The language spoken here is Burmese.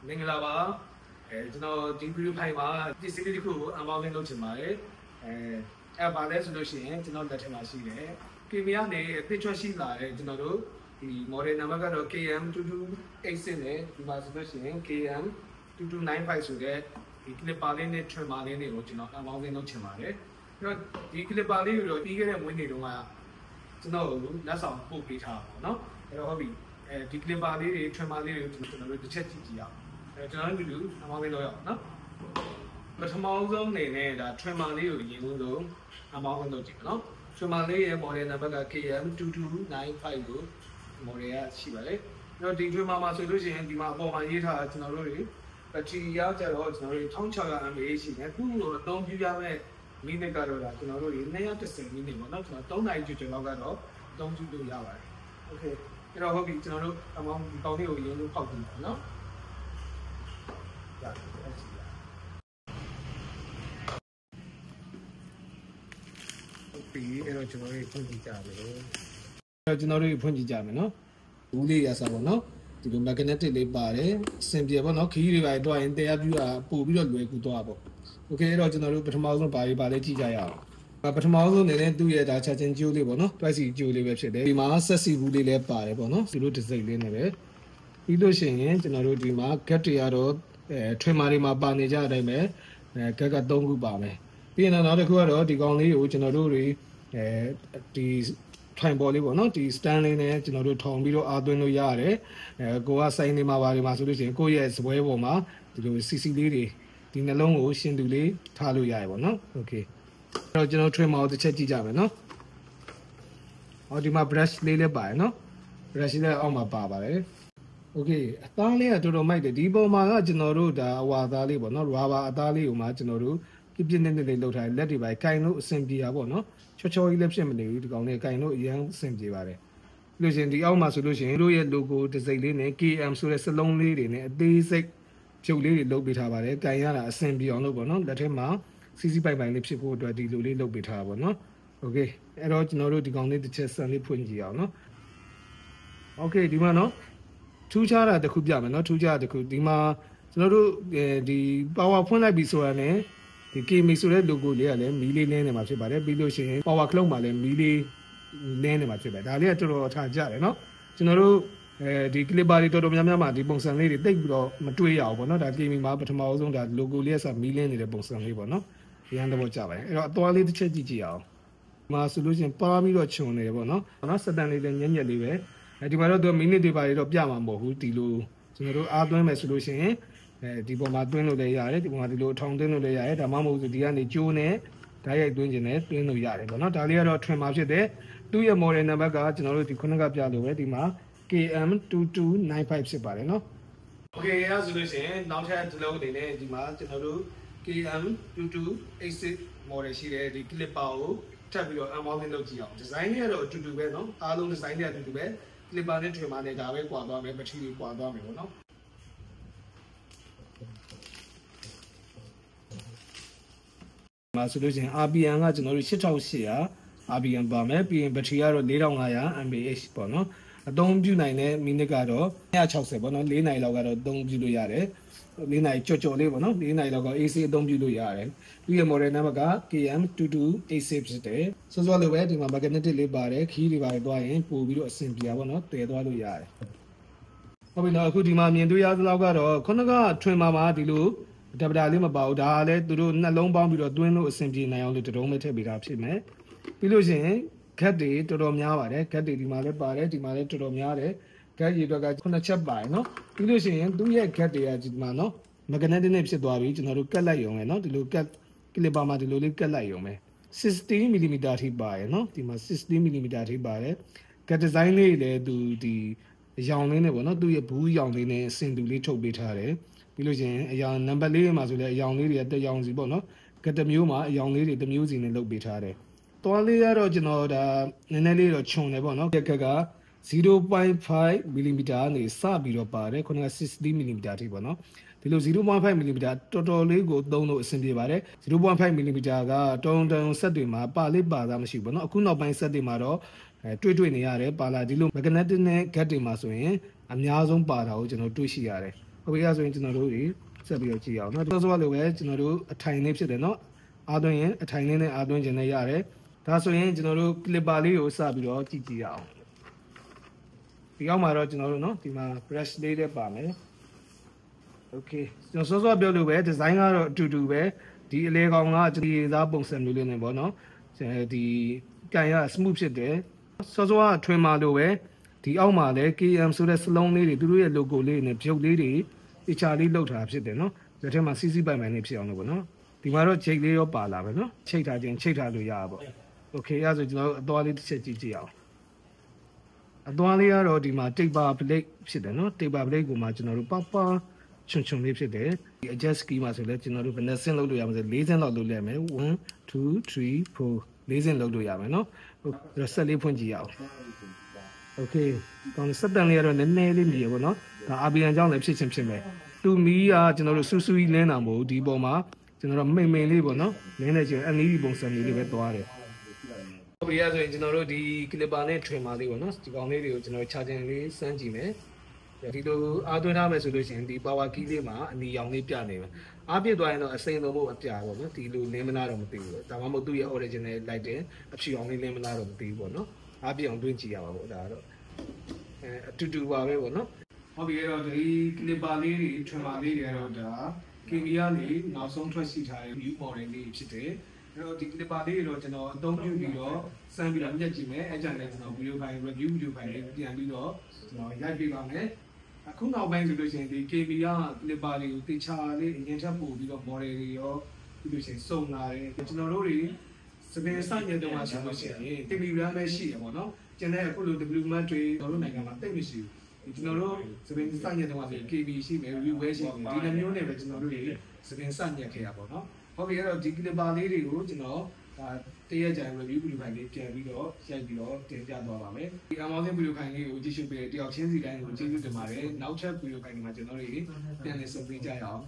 မင်္ဂလာပါကျွန်တော်ဒီဗီဒီယိုဖိုင်မှာဒီစီရီတစ်ခုကိုအမောင်းလေးလုပ်ချင်ပါတယ်အဲ့ပါလဲဆိုလို့ရှိရင်ကျွန်တော်လက်ထက်မှာရှိတယ် KMI ကနေအသစ်ထွက်ရှိလာတယ်ကျွန်တော်တို့ဒီ model number ကတော့ KM2286 နဲ့ဒီမှာဆိုလို့ရှိရင် KM2295 ဆိုတဲ့ဒီ clipper လေးနဲ့ trimmer လေးတွေကိုကျွန်တော်အမောင်းလေးလုပ်ချင်ပါတယ်အဲ့တော့ဒီ clipper လေးကိုတော့ပြီးခဲ့တဲ့မွေးနေ့တုန်းကကျွန်တော်လက်ဆောင်ပို့ပေးထားပါတော့เนาะအဲ့တော့ဟုတ်ပြီဒီ clipper လေးတွေ trimmer လေးတွေကိုကျွန်တော်တို့တစ်ချက်ကြည့်ကြည့်အောင်ကျွန်တော်တို့အမောင်းလေးလုပ်ရအောင်เนาะပထမဆုံးအနေနဲ့ဒါ trimmer လေးကိုရင်ဦးဆုံးအမောင်းလေးလုပ်ကြည့်မယ်เนาะ trimmer လေးရဲ့ model number က KM2295 ကို model ရရှိပါတယ်အဲ့တော့ဒီ trimmer မှာဆိုလို့ရှိရင်ဒီမှာအပေါ်မှာရေးထားတာကျွန်တော်တို့တွေဘက်ထရီရောက်ကြတော့ကျွန်တော်တို့1600 mAh ရှိတယ်ခုလိုအသုံးပြုရမယ့်မိနစ်ကတော့ဒါကျွန်တော်တို့210မိနစ်ပေါ့နော်ကျွန်တော်3နာရီကျော်လောက်ကတော့အသုံးပြုလို့ရပါတယ်โอเคအဲ့တော့ဟုတ်ပြီကျွန်တော်တို့အမောင်းဒီကောင်းလေးကိုရင်းလို့ဖောက်ကြည့်ပါနော်ပြီးအဲ့တော့ကျွန်တော်တို့ဖွင့်ကြည့်ကြမယ်အဲ့တော့ကျွန်တော်တို့ဖွင့်ကြည့်ကြမယ်နော်ဘူးလေးရစားပေါ့နော်ဒီလို magnetic လေးပါတယ်အဆင်ပြေပေါ့နော်ခရီးတွေပါတော့ရင်တရားပြူတာပို့ပြီးတော့လွယ်ကူသွားပေါ့โอเคအဲ့တော့ကျွန်တော်တို့ပထမဆုံးပါလေးကြည့်ကြရအောင်ပထမဆုံးအနေနဲ့သူ့ရဲ့ဒါ charging ကျိုးလေးပေါ့နော် twice ကျိုးလေးပဲဖြစ်တယ်ဒီမှာဆက်စီဘူးလေးလည်းပါတယ်ပေါ့နော်ဒီလို design လေးနဲ့ပဲပြီးလို့ရှိရင်ကျွန်တော်တို့ဒီမှာ gap တွေကတော့trimmer တွေမှာပါနေကြတဲ့အတိုင်းပဲ gap က3ခုပါမယ်ပြီးရင်နောက်တစ်ခုကတော့ဒီကောင်လေးကိုကျွန်တော်တို့တွေဒီထိုင်ပေါ်လေးပေါ့နော်ဒီ stand လေးနဲ့ကျွန်တော်တို့ထောင်ပြီးတော့အားသွင်းလို့ရတယ်ကိုကစိုင်းနေမှာပါတယ်မှာဆိုလို့ရှိရင်ကိုယ့်ရဲ့ဇပွဲပေါ်မှာဒီလို CC လေးတွေဒီနှလုံးကိုရှင်သူလေးထားလို့ရတယ်ပေါ့နော်โอเคအဲ့တော့ကျွန်တော် trimmer ကိုတစ်ချက်ကြည့်ကြမယ်နော်ဟောဒီမှာ brush လေးလည်းပါတယ်နော် brush လေးအောက်မှာပါပါတယ်โอเคအသားလေးကတော်တော်မိုက်တယ်ဒီပုံမှာကကျွန်တော်တို့ဒါအဝါသားလေးပေါ့နော် rubber အသားလေးကိုမှကျွန်တော်တို့ပြင်းနေနေလောက်ထားလက်တွေပဲကင်လို့အဆင်ပြေတာပေါ့နော်ချောချောကြီးလည်းဖြစ်မနေဘူးဒီကောင်လေးကင်လို့အရင်အဆင်ပြေပါတယ်လို့ရှင်ဒီအောက်မှာဆိုလို့ရှင်တို့ရဲ့ logo design လေးနဲ့ KM ဆိုတဲ့စလုံးလေးတွေနဲ့အသေးစိတ်ဖြုတ်လေးတွေလုပ်ပေးထားပါတယ်ကင်ရတာအဆင်ပြေအောင်လုပ်ပေါ့နော်လက်ထဲမှာစီစီပိုင်လေးဖြစ်ဖို့အတွက်ဒီလိုလေးလုပ်ပေးထားတာပေါ့နော်โอเคအဲ့တော့ကျွန်တော်တို့ဒီကောင်လေးတစ်ချက်ဆန်လေးဖွင့်ကြည့်အောင်နော်โอเคဒီမှာနော်ထူးခြားတာတစ်ခုပြမယ်နော်ထူးခြားတာတစ်ခုဒီမှာကျွန်တော်တို့ဒီ power ဖွင့်လိုက်ပြီဆိုတာနဲ့ဒီ KMI ဆိုတဲ့ logo လေးကလည်းမီးလေးလင်းနေမှာဖြစ်ပါတယ်ပြီးလို့ရှိရင် power clock မှာလည်းမီးလေးလင်းနေမှာဖြစ်ပါတယ်ဒါလေးကတော်တော်ထားကြတယ်เนาะကျွန်တော်တို့ဒီ clipper တွေတော်တော်များများမှာဒီပုံစံလေးတွေတိတ်ပြီးတော့မတွေးရအောင်ပေါ့เนาะဒါ KMI မှာပထမအဆုံးဒါ logo လေးကစမီးလင်းနေတဲ့ပုံစံလေးပေါ့เนาะဒီဟန်တော့ကြပါတယ်အဲ့တော့အသွားလေးတစ်ချက်ကြည့်ကြည့်အောင်ဒီမှာဆိုလို့ရှိရင်ပါပြီးတော့ခြုံနေတယ်ပေါ့เนาะစက်တန်လေးလည်းညံ့ညက်လေးပဲဒီမှာတော့သူမိနစ်တွေပါတော့ပြမှာမဟုတ်ဘူးဒီလိုကျွန်တော်တို့အားသွင်းမယ်ဆိုလို့ရှိရင်ဒီပေါ်မှာတွင်းလို့လည်းရတယ်ဒီပေါ်မှာဒီလိုအထောင်သွင်းလို့လည်းရတယ်ဒါမှမဟုတ်ဒီကနေကျိုးနဲ့ဓာတ်ရိုက်သွင်းခြင်းနဲ့တွင်းလို့ရတယ်ပေါ့နော်ဒါလေးကတော့ trimmer ဖြစ်တယ်သူ့ရဲ့ model number ကကျွန်တော်တို့ဒီခုနကပြလို့ပဲဒီမှာ KM2295 ဖြစ်ပါတယ်နော် Okay ရဆိုလို့ရှိရင်နောက်ထပ်တစ်လုံးအနေနဲ့ဒီမှာကျွန်တော်တို့ KM2286 model ရှိတဲ့ဒီ clipper ကိုထပ်ပြီးတော့ unboxing လုပ်ကြည့်အောင် design လေးကတော့အတူတူပဲเนาะအားလုံး design တွေအတူတူပဲ clipper နဲ့ trimmer နဲ့ဒါပဲကွာသွားမယ် battery တွေကွာသွားမယ်ပေါ့နော်မှာဆိုလို့ရှိရင် RPM ကကျွန်တော်တို့8800 RPM ပါမယ်ပြီးရင် battery ကတော့4500 mAh ပေါ့နော်အသုံးပြုနိုင်တဲ့မိနစ်ကတော့160ပေါ့နော်4နာရီလောက်ကတော့အသုံးပြုလို့ရတယ်4နာရီကြော်လေးပေါ့နော်4နာရီလောက်က AC အသုံးပြုလို့ရတယ်ပြီးရ model number က KM2286 ဖြစ်တယ်စောစောလိုပဲဒီမှာ magnetic လေးပါတယ်ခီးတွေပါတယ်သွားရင်ပို့ပြီးတော့အဆင်ပြေပါပေါ့နော်တည်သွားလို့ရတယ်ဟုတ်ပြီနော်အခုဒီမှာမြင်တွေ့ရသလောက်ကတော့ခုနက trimmer မှာဒီလိုတပတာလေးမပါဘူးဒါကလည်းသူတို့နှလုံးပေါင်းပြီးတော့တွင်းလို့အဆင်ပြေနိုင်အောင်လို့တုံးမဲ့ထည့်ပေးတာဖြစ်မယ်ပြီးလို့ရှိရင် gap တွေတော်တော်များပါတယ် gap တွေဒီမှာလည်းပါတယ်ဒီမှာလည်းတော်တော်များတယ် gap ရေအတွက်က9ချက်ပါတယ်နော်ပြီးလို့ရှိရင်သူ့ရဲ့ gap တွေကဒီမှာနော် magnetic နဲ့ဖြစ်သွားပြီကျွန်တော်တို့ကတ်လိုက်ရုံပဲနော်ဒီလို gap clipper မှာဒီလိုလေးကတ်လိုက်ရုံပဲ60 mm ထိပါတယ်နော်ဒီမှာ60 mm ထိပါတယ် gap design လေးလည်းသူဒီအရောင်လေးနဲ့ပေါ့နော်သူ့ရဲ့ဘူးအရောင်လေးနဲ့စင်တူလေးထုတ်ပေးထားတယ်ပြီးလို့ရှိရင်အရောင်နံပါတ်လေးမှာဆိုလဲအရောင်လေးတွေကတက်ရောင်စီပေါ့နော်ကတ်တစ်မျိုးမှာအရောင်လေးတွေတစ်မျိုးစီနဲ့လုပ်ပေးထားတယ်တွားလေးကတော့ကျွန်တော်ဒါနည်းနည်းလေးတော့ခြုံတယ်ပေါ့နော်ကက်က0.5 mm နဲ့စပြီးတော့ပါတယ်ခုနက60 mm ထိပေါ့နော်ဒီလို 0.5 mm တော်တော်လေးကိုသုံးလို့အဆင်ပြေပါတယ် 0.5 mm ကတုံဆက်တွေမှာပါလေးပါသားမရှိဘူးပေါ့နော်အခုနောက်ပိုင်းဆက်တွေမှာတော့တွေ့နေရတယ်ပါလာဒီလို magnetic နဲ့ gap တွေမှာဆိုရင်အများဆုံးပါတာကိုကျွန်တော်တွေ့ရှိရတယ် ဟုတ်ပြီအဲ့ဆိုရင်ကျွန်တော်တို့တွေဆက်ပြီးတော့ကြည့်အောင်နော်စောစောလိုပဲကျွန်တော်တို့အထိုင်လေးဖြစ်တယ်နော်အားသွင်းရင်အထိုင်လေးနဲ့အားသွင်းခြင်းနဲ့ရတယ်ဒါဆိုရင်ကျွန်တော်တို့ clipper လေးကိုစပြီးတော့ကြည့်ကြည့်အောင်ဒီအောက်မှာတော့ကျွန်တော်တို့နော်ဒီမှာ brush လေးတွေပါမယ် okay ကျွန်တော်စောစောပြောလို့ပဲ design ကတော့အတူတူပဲဒီအလဲကောင်ကကျွန်တော်သားပုံစံမျိုးလေးနဲ့ပေါ့နော်ဒီကန်ရ smooth ဖြစ်တယ်စောစောကထွင်မာလို့ပဲဒီအောက်မှာလည်း KM ဆိုတဲ့စလုံးလေးတွေသူတို့ရဲ့ logo လေးနဲ့ပြုတ်လေးတွေအချာလေးလောက်ထားဖြစ်တယ်နော်ဒီထဲမှာ CC ပိုင်ပိုင်လေးဖြစ်အောင်လို့ပေါ့နော်ဒီမှာတော့ jig လေးရောပါလာပဲနော်ချိတ်ထားခြင်းချိတ်ထားလို့ရပါပေါ့ okay အဲ့ဆိုကျွန်တော်အသွားလေးတစ်ချက်ကြည့်ကြည့်အောင်အသွားလေးကတော့ဒီမှာ taper blade ဖြစ်တယ်နော် taper blade ကိုမှကျွန်တော်တို့ပပချွန်ချွန်လေးဖြစ်တယ်ဒီ adjust key မှာဆိုလဲကျွန်တော်တို့ဘယ်နှဆင့်လုပ်လို့ရမလဲ4ဆင့်လောက်လုပ်လိုက်မယ်1 2 3 4 4ဆင့်လုပ်လို့ရမယ်နော်ဟုတ်ဒါဆက်လေးဖွင့်ကြည့်ရအောင် okay ကောင်းစက်တန်လေးကတော့နည်းနည်းလေးမြည်ရပေါ့နော်ဒါ RBN ကြောင့်လည်းဖြစ်ချင်းဖြစ်မယ်တူမီကကျွန်တော်တို့စူးစူးကြီးလင်းတာမဟုတ်ဒီပေါ်မှာကျွန်တော်တို့မိန်မိန်လေးပေါ့နော်လင်းနေချင်း LED ပုံစံမျိုးလေးပဲသွားတယ်ဟုတ်ပြီအဲ့ဆိုရင်ကျွန်တော်တို့ဒီ clipper နဲ့ trimmer လေးပေါ့နော်ဒီကောင်လေးတွေကိုကျွန်တော် charging လေးစမ်းကြည့်မယ်ဒီလိုအားသွင်းထားမယ်ဆိုလို့ရှိရင်ဒီ power key လေးမှာအနီရောင်လေးပြနေမယ်အားပြည့်သွားရင်တော့အစိမ်းလုံးဖို့အပြာပေါ့နော်ဒီလိုလင်းမနာတော့မသိဘူးဒါမှမဟုတ်သူ့ရဲ့ original လိုက်တယ်အဖြူအောင်လေးလင်းမနာတော့မသိဘူးပေါ့နော်အားပြည့်အောင်တွင်းကြည့်ရပါပေါ့ဒါတော့အတူတူပါပဲပေါ့နော်ဟုတ်ပြီအဲ့တော့ဒီ clipper လေးတွေ trimmer လေးတွေကတော့ဒါ KV ကနေနောက်ဆုံးထွက်ရှိထားတဲ့ new model လေးဖြစ်တယ်အဲ့တော့ဒီ clipper လေးတွေတော့ကျွန်တော်အသုံးပြုပြီးတော့စမ်းပြီးတော့ညှက်ကြည့်မယ်အဲ့ကြတဲ့ကျွန်တော် video file review video file လေးပြန်ပြီးတော့ကျွန်တော်ရိုက်ပေးပါမယ်အခုနောက်ပိုင်းဆိုလို့ရှိရင်ဒီ KV က clipper တွေကိုတေချာလေးအရင်ထပ်ပို့ပြီးတော့ model တွေရောပြီးလို့ရှိရင်စုံလာတယ်ကျွန်တော်တို့တွေစပင်စညတုံးမှာဆိုလို့ရှိရင် Telegram ပဲရှိရပါတော့ကျန်တဲ့အခုလို development တွေကျွန်တော်တို့နိုင်ငံမှာတိတ်မရှိဘူးကျွန်တော်တို့စပင်စညတုံးမှာဆို KB ရှိမယ် review ပဲရှိမယ်ဒီလိုမျိုးနဲ့ပဲကျွန်တော်တို့တွေစပင်စညခဲ့ရပါတော့ဟုတ်ပြီအဲ့တော့ဒီ clipper လေးတွေကိုကျွန်တော်ဒါတရက်ကြာ review video file လေးပြန်ပြီးတော့ရိုက်ပြီးတော့တင်ပြသွားပါမယ်ဒီ Amazon video file လေးကိုကြည့်ရှုပေးတဲ့တယောက်ချင်းစီတိုင်းကိုကျေးဇူးတင်ပါတယ်နောက်ထပ် video file တွေမှာကျွန်တော်တို့ပြန်လည်ဆုံတွေ့ကြရအောင်